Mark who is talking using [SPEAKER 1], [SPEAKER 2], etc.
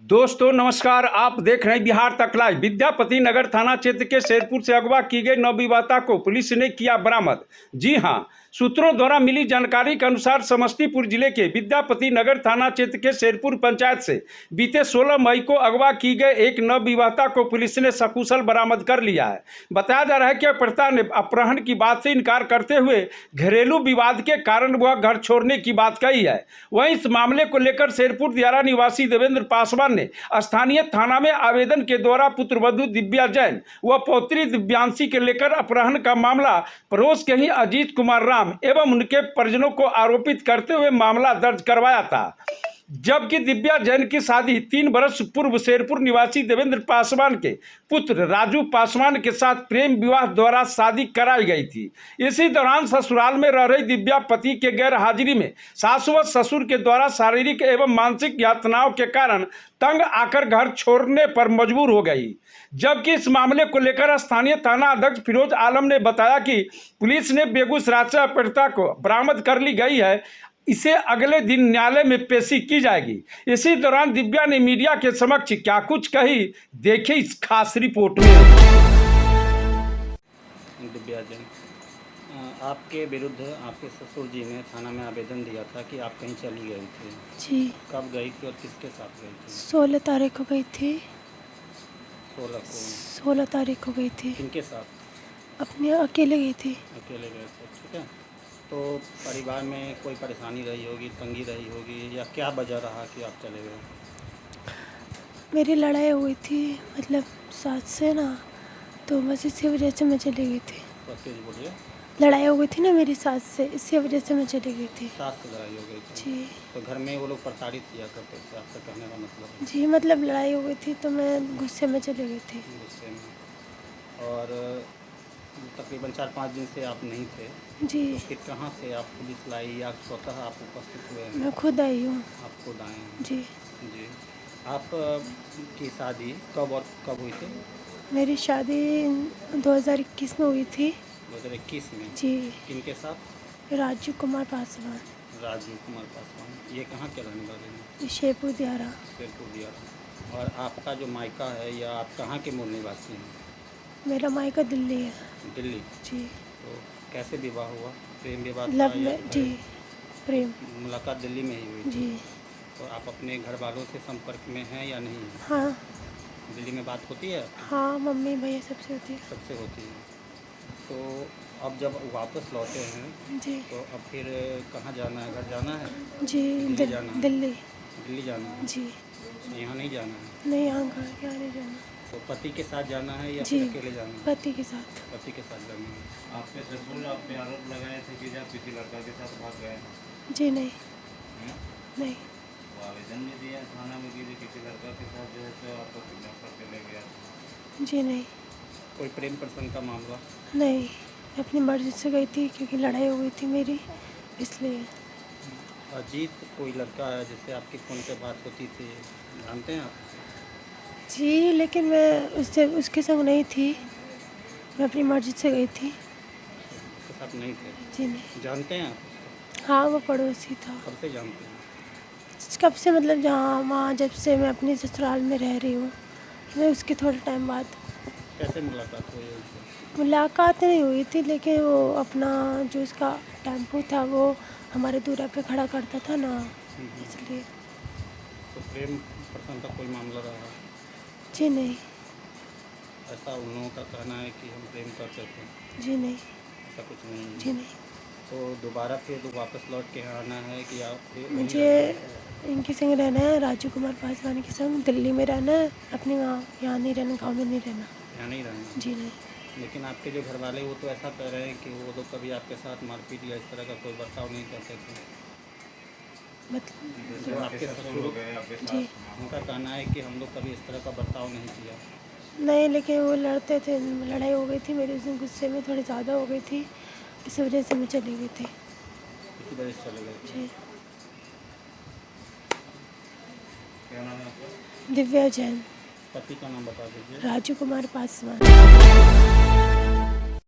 [SPEAKER 1] दोस्तों नमस्कार, आप देख रहे हैं बिहार तक लाइव। विद्यापति नगर थाना क्षेत्र के शेरपुर से अगवा की गई नवविवाहिता को पुलिस ने किया बरामद। जी हां, सूत्रों द्वारा मिली जानकारी के अनुसार समस्तीपुर जिले के विद्यापति नगर थाना क्षेत्र के शेरपुर पंचायत से बीते 16 मई को अगवा की गई एक नवविवाहिता को पुलिस ने सकुशल बरामद कर लिया है। बताया जा रहा है कि अपहर्ता ने अपहरण की बात से इनकार करते हुए घरेलू विवाद के कारण वह घर छोड़ने की बात कही है। वहीं इस मामले को लेकर शेरपुर दियारा निवासी देवेंद्र पासवान ने स्थानीय थाना में आवेदन के द्वारा पुत्रवधू दिव्या जैन व पौत्री दिव्यांशी के लेकर अपहरण का मामला पड़ोस के ही अजीत कुमार राम एवं उनके परिजनों को आरोपित करते हुए मामला दर्ज करवाया था। जबकि दिव्या जैन की शादी 3 वर्ष पूर्व शेरपुर निवासी देवेंद्र पासवान के पुत्र राजू पासवान के साथ प्रेम विवाह द्वारा शादी कराई गई थी। इसी दौरान ससुराल में रह रही दिव्या पति के गैर हाजिरी में सास व ससुर के द्वारा शारीरिक एवं मानसिक यातनाओं के कारण तंग आकर घर छोड़ने पर मजबूर हो गई। जबकि इस मामले को लेकर स्थानीय थाना अध्यक्ष फिरोज आलम ने बताया कि पुलिस ने बेगूसराय से अपहर्ता को बरामद कर ली गई है। इसे अगले दिन न्यायालय में पेशी की जाएगी। इसी दौरान दिव्या ने मीडिया के समक्ष क्या कुछ कही, देखिए इस खास रिपोर्ट में।
[SPEAKER 2] दिव्या जैन, आपके विरुद्ध आपके ससुर जी ने थाना में आवेदन दिया था कि आप कहीं चली गई थी।
[SPEAKER 3] जी।
[SPEAKER 2] कब गई थी और किसके साथ गई थी?
[SPEAKER 3] 16 तारीख को गई थी।
[SPEAKER 2] 16
[SPEAKER 3] तारीख को गई थी।
[SPEAKER 2] किनके साथ?
[SPEAKER 3] अपने अकेले गई थी।
[SPEAKER 2] अकेले गए थे, ठीक है। तो परिवार में कोई परेशानी रही होगी, तंगी रही होगी, या क्या वजह रहा कि आप चले गए?
[SPEAKER 3] मेरी लड़ाई हुई थी मतलब सास से ना, तो बस इसी वजह से मैं चली गई थी।
[SPEAKER 2] तेज बोलिए।
[SPEAKER 3] लड़ाई हो गई थी ना मेरी सास से, इसी वजह से मैं चली गई थी।
[SPEAKER 2] सास से लड़ाई हो गई थी?
[SPEAKER 3] जी।
[SPEAKER 2] तो घर में वो लोग प्रताड़ित किया करते थे, आपका कहने का मतलब?
[SPEAKER 3] जी, मतलब लड़ाई हो गई थी तो मैं गुस्से में चली गई थी।
[SPEAKER 2] गुस्से में। और तकरीबन 4-5 दिन से आप नहीं थे।
[SPEAKER 3] जी।
[SPEAKER 2] तो फिर कहाँ से आप पुलिस लाई या स्वतः आप उपस्थित हुए हैं?
[SPEAKER 3] मैं खुद आई हूँ।
[SPEAKER 2] आप खुद आए हैं?
[SPEAKER 3] जी।
[SPEAKER 2] जी। आप की शादी कब और कब हुई थी?
[SPEAKER 3] मेरी शादी 2021 में हुई थी।
[SPEAKER 2] 2021 में?
[SPEAKER 3] जी।
[SPEAKER 2] किनके साथ?
[SPEAKER 3] राजू कुमार पासवान।
[SPEAKER 2] राजू कुमार पासवान। ये कहाँ के रहने वाले हैं?
[SPEAKER 3] शेरपुर दियारा।
[SPEAKER 2] शेरपुर दियारा। और आपका जो मायका है या आप कहाँ के मूल निवासी हैं?
[SPEAKER 3] मेरा मायका दिल्ली है।
[SPEAKER 2] दिल्ली?
[SPEAKER 3] जी।
[SPEAKER 2] तो कैसे विवाह हुआ? प्रेम विवाह
[SPEAKER 3] लव
[SPEAKER 2] था या
[SPEAKER 3] में? जी, प्रेम।
[SPEAKER 2] मुलाकात दिल्ली में ही हुई थी?
[SPEAKER 3] जी।
[SPEAKER 2] तो आप अपने घर वालों से संपर्क में हैं या नहीं?
[SPEAKER 3] हाँ।
[SPEAKER 2] दिल्ली में बात होती है?
[SPEAKER 3] हाँ, मम्मी भैया सबसे होती है।
[SPEAKER 2] सबसे होती है। तो अब जब वापस लौटे हैं
[SPEAKER 3] जी।
[SPEAKER 2] तो अब फिर कहाँ जाना है? घर जाना है?
[SPEAKER 3] जी,
[SPEAKER 2] जाना है?
[SPEAKER 3] दिल्ली।
[SPEAKER 2] दिल्ली जाना है?
[SPEAKER 3] जी।
[SPEAKER 2] यहाँ नहीं जाना है?
[SPEAKER 3] नहीं, यहाँ घर यहाँ नहीं जाना।
[SPEAKER 2] तो पति के साथ जाना है या
[SPEAKER 3] जी,
[SPEAKER 2] फिर अकेले जाना है?
[SPEAKER 3] पति के साथ।
[SPEAKER 2] पति के साथ जाना है।
[SPEAKER 4] आपके ससुर आपने आरोप लगाए थे कि जब किसी लड़का के साथ भाग गए?
[SPEAKER 3] जी नहीं। नहीं।
[SPEAKER 4] वो आवेदन भी दिया थाना में कि किसी लड़का के साथ जो है तो आपको किडनैप करके ले गया?
[SPEAKER 3] जी नहीं।
[SPEAKER 2] कोई प्रेम प्रसंग का मामला?
[SPEAKER 3] नहीं, अपनी मर्जी से गई थी क्योंकि लड़ाई हो गई थी मेरी, इसलिए।
[SPEAKER 2] अजीत कोई लड़का है जिससे आपकी फ़ोन पे बात होती थी, जानते हैं आप?
[SPEAKER 3] जी, लेकिन मैं उसके संग नहीं थी, मैं अपनी मर्जी से गई थी।
[SPEAKER 2] उसके साथ नहीं थे?
[SPEAKER 3] जी नहीं।
[SPEAKER 2] जानते हैं आप?
[SPEAKER 3] हाँ, वो पड़ोसी था।
[SPEAKER 2] कब से जानते हैं?
[SPEAKER 3] कब से मतलब जहाँ वहाँ जब से मैं अपनी ससुराल में रह रही हूँ, मैं उसके थोड़े टाइम बाद।
[SPEAKER 2] कैसे मुलाकात हुई उनसे?
[SPEAKER 3] मुलाकात नहीं हुई थी, लेकिन वो अपना जो उसका टेम्पो था वो हमारे दूरा पे खड़ा करता था ना, इसलिए।
[SPEAKER 2] तो प्रेम प्रसंग का कोई मामला रहा?
[SPEAKER 3] जी नहीं।
[SPEAKER 2] ऐसा उन लोगों का कहना है कि हम प्रेम करते थे?
[SPEAKER 3] जी नहीं।
[SPEAKER 2] ऐसा कुछ नहीं है?
[SPEAKER 3] जी नहीं।
[SPEAKER 2] तो दोबारा फिर वापस लौट के आना है कि आप फिर
[SPEAKER 3] मुझे इनके संग रहना है, राजू कुमार पासवान के संग दिल्ली में रहना है, अपने यहाँ नहीं रहना, गाँव में नहीं रहना।
[SPEAKER 2] यहाँ नहीं रहना?
[SPEAKER 3] जी नहीं।
[SPEAKER 2] लेकिन आपके जो घर वाले वो तो ऐसा कह रहे हैं कि वो लोग कभी आपके साथ मारपीट या इस तरह का कोई बर्ताव नहीं करते थे।
[SPEAKER 3] मतलब
[SPEAKER 2] जो आपके ससुर हो गए आपके
[SPEAKER 3] जी,
[SPEAKER 2] साथ, उनका कहना है कि हम लोग कभी इस तरह का बर्ताव नहीं किया।
[SPEAKER 3] नहीं, लेकिन वो लड़ते थे, लड़ाई हो गई थी मेरी उस दिन, गुस्से में थोड़ी ज़्यादा हो गई थी, इस वजह से मैं चली गई थी।
[SPEAKER 2] इसी वजह से चले गए थे?
[SPEAKER 3] जी।
[SPEAKER 4] क्या नाम है आपका?
[SPEAKER 3] दिव्या जैन।
[SPEAKER 2] पति का नाम बता दीजिए।
[SPEAKER 3] राजू कुमार पासवान।